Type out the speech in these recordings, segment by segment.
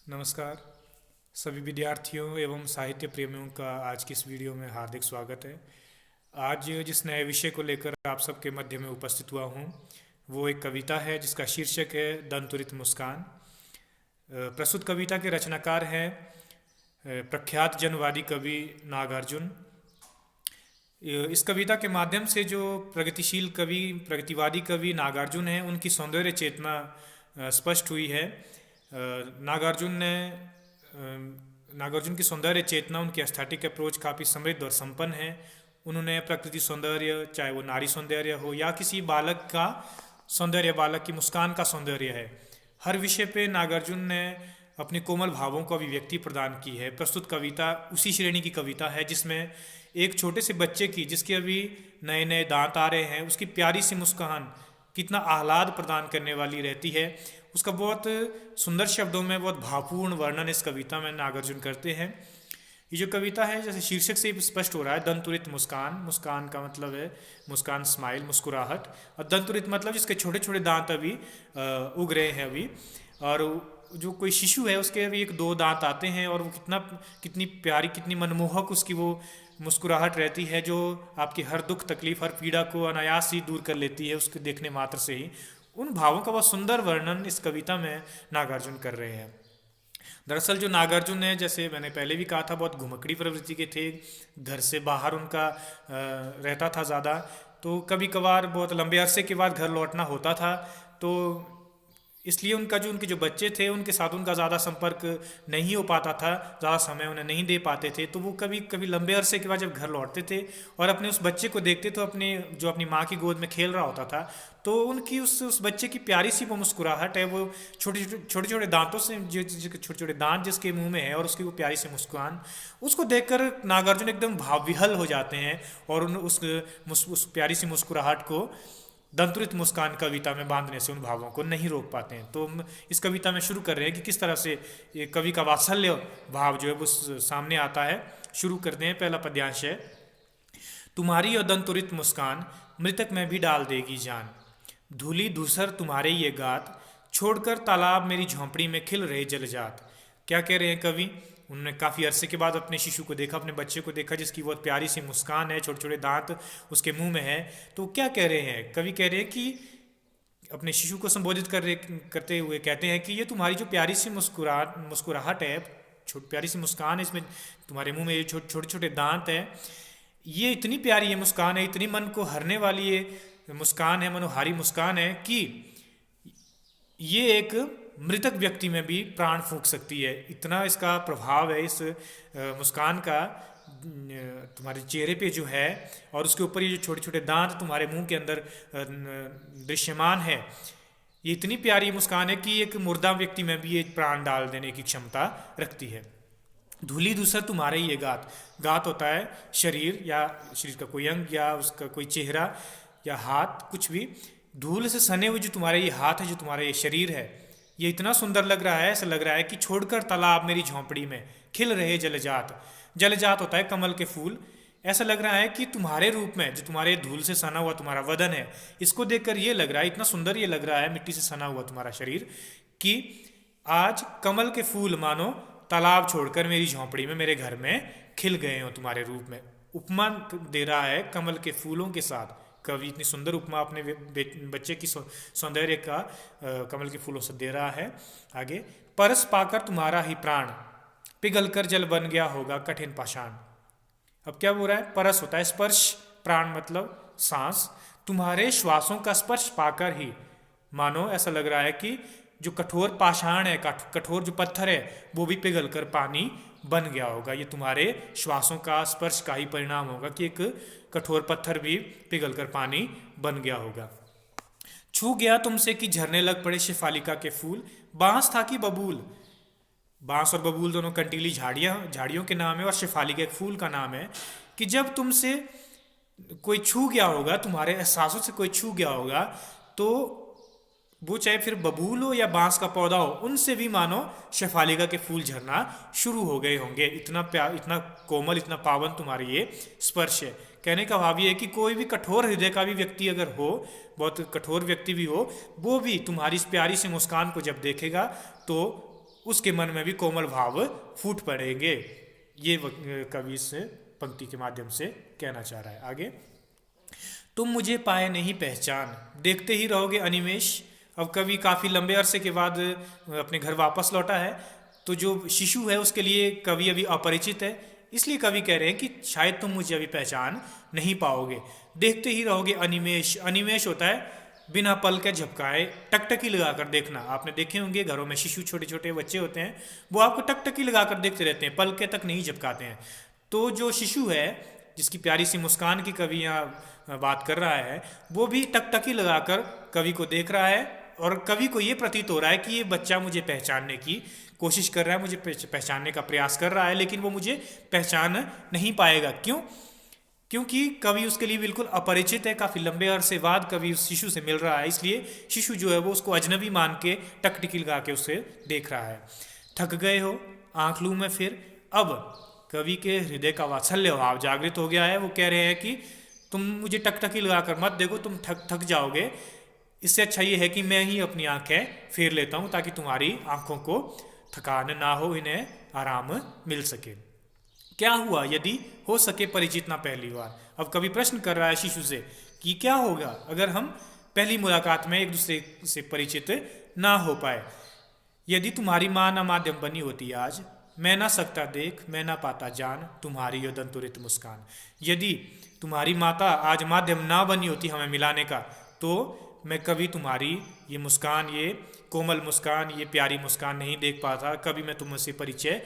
नमस्कार सभी विद्यार्थियों एवं साहित्य प्रेमियों का आज की इस वीडियो में हार्दिक स्वागत है। आज जिस नए विषय को लेकर आप सबके मध्य में उपस्थित हुआ हूँ वो एक कविता है जिसका शीर्षक है दंतुरित मुस्कान। प्रस्तुत कविता के रचनाकार हैं प्रख्यात जनवादी कवि नागार्जुन। इस कविता के माध्यम से जो प्रगतिशील कवि प्रगतिवादी कवि नागार्जुन हैं उनकी सौंदर्य चेतना स्पष्ट हुई है। नागार्जुन ने नागार्जुन की सौंदर्य चेतना उनकी एस्थेटिक अप्रोच काफ़ी समृद्ध और संपन्न है। उन्होंने प्रकृति सौंदर्य, चाहे वो नारी सौंदर्य हो या किसी बालक का सौंदर्य, बालक की मुस्कान का सौंदर्य है, हर विषय पे नागार्जुन ने अपने कोमल भावों को अभिव्यक्ति प्रदान की है। प्रस्तुत कविता उसी श्रेणी की कविता है जिसमें एक छोटे से बच्चे की, जिसके अभी नए नए दांत आ रहे हैं, उसकी प्यारी सी मुस्कान कितना आह्लाद प्रदान करने वाली रहती है। उसका बहुत सुंदर शब्दों में बहुत भावपूर्ण वर्णन इस कविता में नागार्जुन करते हैं। ये जो कविता है, जैसे शीर्षक से ही स्पष्ट हो रहा है, दंतुरित मुस्कान। मुस्कान का मतलब है मुस्कान, स्माइल, मुस्कुराहट। और दंतुरित मतलब जिसके छोटे छोटे दांत अभी उग रहे हैं अभी। और जो कोई शिशु है उसके अभी एक दो दांत आते हैं और वो कितनी प्यारी, कितनी मनमोहक उसकी वो मुस्कुराहट रहती है, जो आपकी हर दुख तकलीफ, हर पीड़ा को अनायास ही दूर कर लेती है उसके देखने मात्र से ही। उन भावों का बहुत सुंदर वर्णन इस कविता में नागार्जुन कर रहे हैं। दरअसल जो नागार्जुन है, जैसे मैंने पहले भी कहा था, बहुत घुमक्कड़ी प्रवृत्ति के थे। घर से बाहर उनका रहता था ज़्यादा, तो कभी कभार बहुत लंबे अरसे के बाद घर लौटना होता था। तो इसलिए उनके जो बच्चे थे उनके साथ उनका ज़्यादा संपर्क नहीं हो पाता था, ज़्यादा समय उन्हें नहीं दे पाते थे। तो वो कभी कभी लंबे अरसे के बाद जब घर लौटते थे और अपने उस बच्चे को देखते तो अपनी माँ की गोद में खेल रहा होता था, तो उनकी उस बच्चे की प्यारी सी वो मुस्कुराहट है, वो छोटे छोटे दांतों से, छोटे छोटे दांत जिसके मुंह में है, और उसकी वो प्यारी सी मुस्कान, उसको देखकर नागार्जुन एकदम भाव विहल हो जाते हैं और उस प्यारी सी मुस्कुराहट को दंतुरित मुस्कान कविता में बांधने से उन भावों को नहीं रोक पाते हैं। तो हम इस कविता में शुरू कर रहे हैं कि किस तरह से ये कवि का वात्सल्य भाव जो है वो सामने आता है। शुरू करते हैं। पहला पद्यांश है, तुम्हारी और दंतुरित मुस्कान मृतक में भी डाल देगी जान, धूली धूसर तुम्हारे ये गात, छोड़कर तालाब मेरी झोंपड़ी में खिल रहे जलजात। क्या कह रहे हैं कवि? उन्होंने काफ़ी अरसे के बाद अपने शिशु को देखा, अपने बच्चे को देखा, जिसकी बहुत प्यारी सी मुस्कान है, छोटे छोटे दांत उसके मुंह में है। तो क्या कह रहे हैं कवि? कह रहे हैं कि अपने शिशु को संबोधित करते हुए कहते हैं कि ये तुम्हारी जो प्यारी सी मुस्कुराहट है, प्यारी सी मुस्कान है, इसमें तुम्हारे मुंह में ये छोटे छोटे दांत हैं, ये इतनी प्यारी ये मुस्कान है, इतनी मन को हरने वाली ये मुस्कान है, मनोहारी मुस्कान है कि ये एक मृतक व्यक्ति में भी प्राण फूंक सकती है। इतना इसका प्रभाव है इस मुस्कान का तुम्हारे चेहरे पे जो है, और उसके ऊपर ये जो छोटे छोटे दांत तुम्हारे मुंह के अंदर दृश्यमान है, ये इतनी प्यारी मुस्कान है कि एक मुर्दा व्यक्ति में भी ये प्राण डाल देने की क्षमता रखती है। धूली धूसर तुम्हारे ये गात, गात होता है शरीर, या शरीर का कोई अंग, या उसका कोई चेहरा या हाथ, कुछ भी। धूल से सने हुए जो तुम्हारे ये हाथ है, जो तुम्हारा ये शरीर है, ये इतना सुंदर लग रहा है, ऐसा लग रहा है कि छोड़कर तालाब मेरी झोंपड़ी में खिल रहे जलजात। जलजात होता है कमल के फूल। ऐसा लग रहा है कि तुम्हारे रूप में, जो तुम्हारे धूल से सना हुआ तुम्हारा वदन है, इसको देखकर ये लग रहा है, इतना सुंदर ये लग रहा है मिट्टी से सना हुआ तुम्हारा शरीर, कि आज कमल के फूल मानो तालाब छोड़कर मेरी झोंपड़ी में, मेरे घर में खिल गए हो तुम्हारे रूप में। उपमा दे रहा है कमल के फूलों के साथ कवि। इतनी सुंदर उपमा अपने बच्चे की सौंदर्य का कमल के फूलों से दे रहा है। आगे, परस पाकर तुम्हारा ही प्राण, पिघल कर जल बन गया होगा कठिन पाषाण। अब क्या बोल रहा है? परस होता है स्पर्श, प्राण मतलब सांस। तुम्हारे श्वासों का स्पर्श पाकर ही मानो ऐसा लग रहा है कि जो कठोर पाषाण है, कठोर जो पत्थर है, वो भी पिघल कर पानी बन गया होगा। ये तुम्हारे श्वासों का स्पर्श का ही परिणाम होगा कि एक कठोर पत्थर भी पिघल कर पानी बन गया होगा। छू गया तुमसे कि झरने लग पड़े शेफालिका के फूल, बांस था कि बबूल। बांस और बबूल दोनों कंटीली झाड़ियों के नाम है, और शेफालिका एक फूल का नाम है। कि जब तुमसे कोई छू गया होगा, तुम्हारे एहसासों से कोई छू गया होगा, तो वो चाहे फिर बबूल हो या बांस का पौधा हो, उनसे भी मानो शेफालिका के फूल झरना शुरू हो गए होंगे। इतना प्यार, इतना कोमल, इतना पावन तुम्हारी ये स्पर्श है। कहने का भाव ये है कि कोई भी कठोर हृदय का भी व्यक्ति अगर हो, बहुत कठोर व्यक्ति भी हो, वो भी तुम्हारी इस प्यारी सी मुस्कान को जब देखेगा तो उसके मन में भी कोमल भाव फूट पड़ेंगे। ये कवि इस पंक्ति के माध्यम से कहना चाह रहा है। आगे, तुम मुझे पाए नहीं पहचान, देखते ही रहोगे अनिमेष। अब कवि काफ़ी लंबे अरसे के बाद अपने घर वापस लौटा है, तो जो शिशु है उसके लिए कवि अभी अपरिचित है, इसलिए कवि कह रहे हैं कि शायद तुम मुझे अभी पहचान नहीं पाओगे। देखते ही रहोगे अनिमेष। अनिमेष होता है बिना पल के झपकाए, टकटकी लगाकर देखना। आपने देखे होंगे घरों में शिशु, छोटे छोटे बच्चे होते हैं, वो आपको टकटकी लगाकर देखते रहते हैं, पल के तक नहीं झपकाते हैं। तो जो शिशु है जिसकी प्यारी सी मुस्कान की कवि यहाँ बात कर रहा है, वो भी टकटकी लगाकर कवि को देख रहा है, और कवि को ये प्रतीत हो रहा है कि ये बच्चा मुझे पहचानने की कोशिश कर रहा है, मुझे पहचानने का प्रयास कर रहा है, लेकिन वो मुझे पहचान नहीं पाएगा। क्यों? क्योंकि कवि उसके लिए बिल्कुल अपरिचित है। काफ़ी लंबे अरसे बाद कवि उस शिशु से मिल रहा है, इसलिए शिशु जो है वो उसको अजनबी मान के टकटकी लगा के उसे देख रहा है। थक गए हो, आंख लूं मैं फिर। अब कवि के हृदय का वात्सल्य भाव जागृत हो गया है। वो कह रहे हैं कि तुम मुझे टकटकी लगाकर मत देखो, तुम थक जाओगे। इससे अच्छा ये है कि मैं ही अपनी आंखें फेर लेता हूँ, ताकि तुम्हारी आंखों को थकान ना हो, इन्हें आराम मिल सके। क्या हुआ यदि हो सके परिचित ना पहली बार। अब कवि प्रश्न कर रहा है शिशु से कि क्या होगा अगर हम पहली मुलाकात में एक दूसरे से परिचित ना हो पाए। यदि तुम्हारी माँ ना माध्यम बनी होती आज, मैं ना सकता देख, मैं ना पाता जान तुम्हारी यो दंतुरित मुस्कान। यदि तुम्हारी माता आज माध्यम ना बनी होती हमें मिलाने का, तो मैं कभी तुम्हारी ये मुस्कान, ये कोमल मुस्कान, ये प्यारी मुस्कान नहीं देख पाता, कभी मैं तुमसे परिचय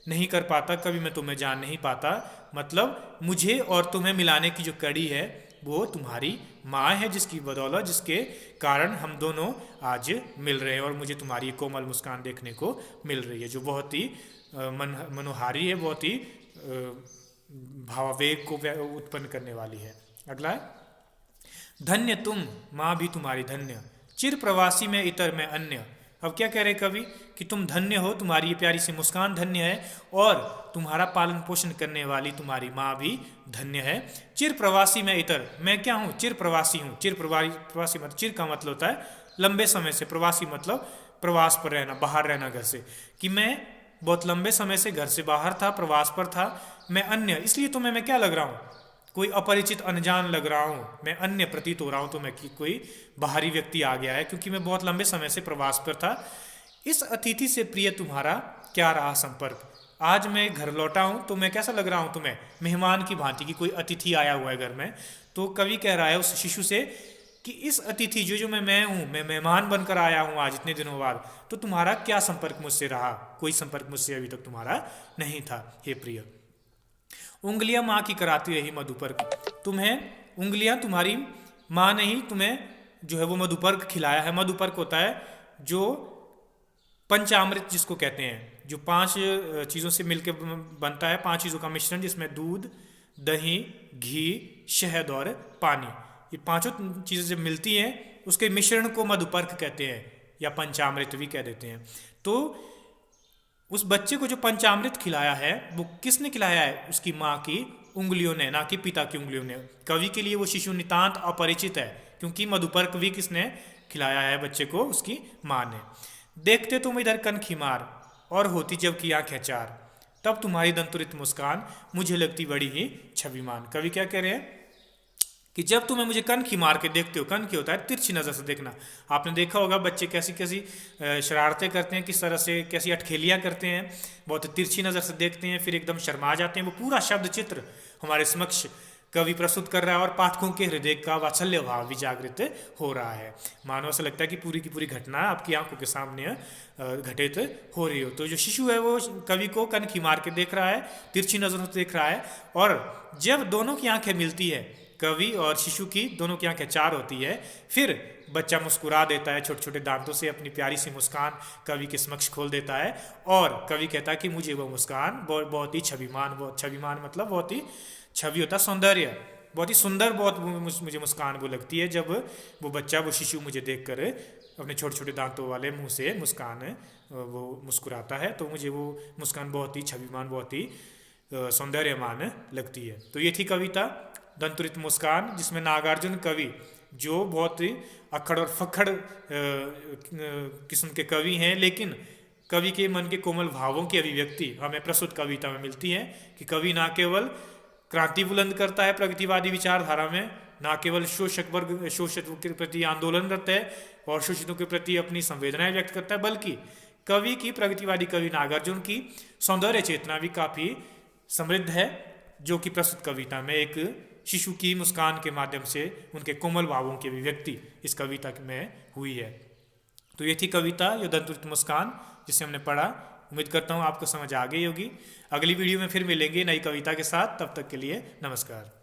नहीं कर पाता, कभी मैं तुम्हें जान नहीं पाता। मतलब मुझे और तुम्हें मिलाने की जो कड़ी है वो तुम्हारी माँ है, जिसकी बदौलत, जिसके कारण हम दोनों आज मिल रहे हैं और मुझे तुम्हारी कोमल मुस्कान देखने को मिल रही है, जो बहुत ही मनोहारी है, बहुत ही भावावेग को उत्पन्न करने वाली है। अगला है, धन्य तुम माँ भी तुम्हारी धन्य, चिर प्रवासी में इतर में अन्य। अब क्या कह रहे कवि कि तुम धन्य हो, तुम्हारी ये प्यारी सी मुस्कान धन्य है, और तुम्हारा पालन पोषण करने वाली तुम्हारी माँ भी धन्य है। चिर प्रवासी में इतर, मैं क्या हूँ? चिर प्रवासी हूँ। चिर प्रवासी मतलब, चिर का मतलब होता है लंबे समय से, प्रवासी मतलब प्रवास पर रहना, बाहर रहना घर से, कि मैं बहुत लंबे समय से घर से बाहर था, प्रवास पर था। मैं अन्य, इसलिए तुम्हें मैं क्या लग रहा हूँ? कोई अपरिचित, अनजान लग रहा हूँ, मैं अन्य प्रतीत हो रहा हूँ तुम्हें कि कोई बाहरी व्यक्ति आ गया है, क्योंकि मैं बहुत लंबे समय से प्रवास पर था। इस अतिथि से प्रिय तुम्हारा क्या रहा संपर्क। आज मैं घर लौटा हूँ तो मैं कैसा लग रहा हूँ तुम्हें? मेहमान की भांति, कि कोई अतिथि आया हुआ है घर में। तो कवि कह रहा है उस शिशु से कि इस अतिथि जो मैं हूँ, मैं मेहमान बनकर आया हूँ आज इतने दिनों बाद, तो तुम्हारा क्या संपर्क मुझसे रहा? कोई संपर्क मुझसे अभी तक तुम्हारा नहीं था हे प्रिय। उंगलियां माँ की कराती रही मधुपर्क, तुम्हें उंगलियां तुम्हारी माँ ने ही तुम्हें जो है वो मधुपर्क खिलाया है। मधुपर्क होता है जो पंचामृत जिसको कहते हैं, जो 5 चीज़ों से मिलकर बनता है, 5 चीज़ों का मिश्रण, जिसमें दूध, दही, घी, शहद और पानी, ये 5 चीज़ें जब मिलती हैं उसके मिश्रण को मधुपर्क कहते हैं, या पंचामृत भी कह देते हैं। तो उस बच्चे को जो पंचामृत खिलाया है वो किसने खिलाया है? उसकी माँ की उंगलियों ने, ना कि पिता की उंगलियों ने। कवि के लिए वो शिशु नितांत अपरिचित है, क्योंकि मधुपर्क भी किसने खिलाया है बच्चे को? उसकी माँ ने। देखते तुम इधर कनखी मार, और होती जब की आंखें चार, तब तुम्हारी दंतुरित मुस्कान मुझे लगती बड़ी ही छविमान। कवि क्या कह रहे हैं कि जब तुम्हें मुझे कनखी मार के देखते हो, कनखी होता है तिरछी नज़र से देखना। आपने देखा होगा बच्चे कैसी कैसी शरारतें करते हैं, किस तरह से कैसी अटखेलियाँ करते हैं, बहुत तिरछी नज़र से देखते हैं, फिर एकदम शर्मा जाते हैं। वो पूरा शब्द चित्र हमारे समक्ष कवि प्रस्तुत कर रहा है, और पाठकों के हृदय का वात्सल्य भाव भी जागृत हो रहा है। मानो ऐसा लगता है कि पूरी की पूरी घटना आपकी आंखों के सामने घटित हो रही हो। तो जो शिशु है वो कवि को कनखी मार के देख रहा है, तिरछी नज़रों से देख रहा है, और जब दोनों की आंखें मिलती है, कवि और शिशु की दोनों की आंखें चार होती है, फिर बच्चा मुस्कुरा देता है, छोटे छोटे दांतों से अपनी प्यारी सी मुस्कान कवि के समक्ष खोल देता है, और कवि कहता है कि मुझे वो मुस्कान बहुत ही छविमान, बहुत छविमान मतलब बहुत ही, छवि होता सौंदर्य, बहुत ही सुंदर, बहुत मुझे मुस्कान वो लगती है जब वो बच्चा, वो शिशु मुझे देखकर अपने छोटे छोटे दांतों वाले मुंह से मुस्कान वो मुस्कुराता है, तो मुझे वो मुस्कान बहुत ही छविमान, बहुत ही सौंदर्यमान लगती है। तो ये थी कविता दंतुरित मुस्कान, जिसमें नागार्जुन कवि जो बहुत ही अक्खड़ और फक्खड़ किस्म के कवि हैं, लेकिन कवि के मन के कोमल भावों की अभिव्यक्ति हमें प्रस्तुत कविता में मिलती है कि कवि ना केवल क्रांति बुलंद करता है प्रगतिवादी विचारधारा में, ना केवल शोषितों के प्रति आंदोलनरत है और शोषितों के प्रति अपनी संवेदनाएं व्यक्त करता है, बल्कि कवि की प्रगतिवादी कवि नागार्जुन की सौंदर्य चेतना भी काफ़ी समृद्ध है, जो कि प्रस्तुत कविता में एक शिशु की मुस्कान के माध्यम से उनके कोमल भावों की अभिव्यक्ति इस कविता में हुई है। तो ये थी कविता युद्धंतुरित मुस्कान, जिसे हमने पढ़ा। उम्मीद करता हूँ आपको समझ आ गई होगी। अगली वीडियो में फिर मिलेंगे नई कविता के साथ, तब तक के लिए नमस्कार।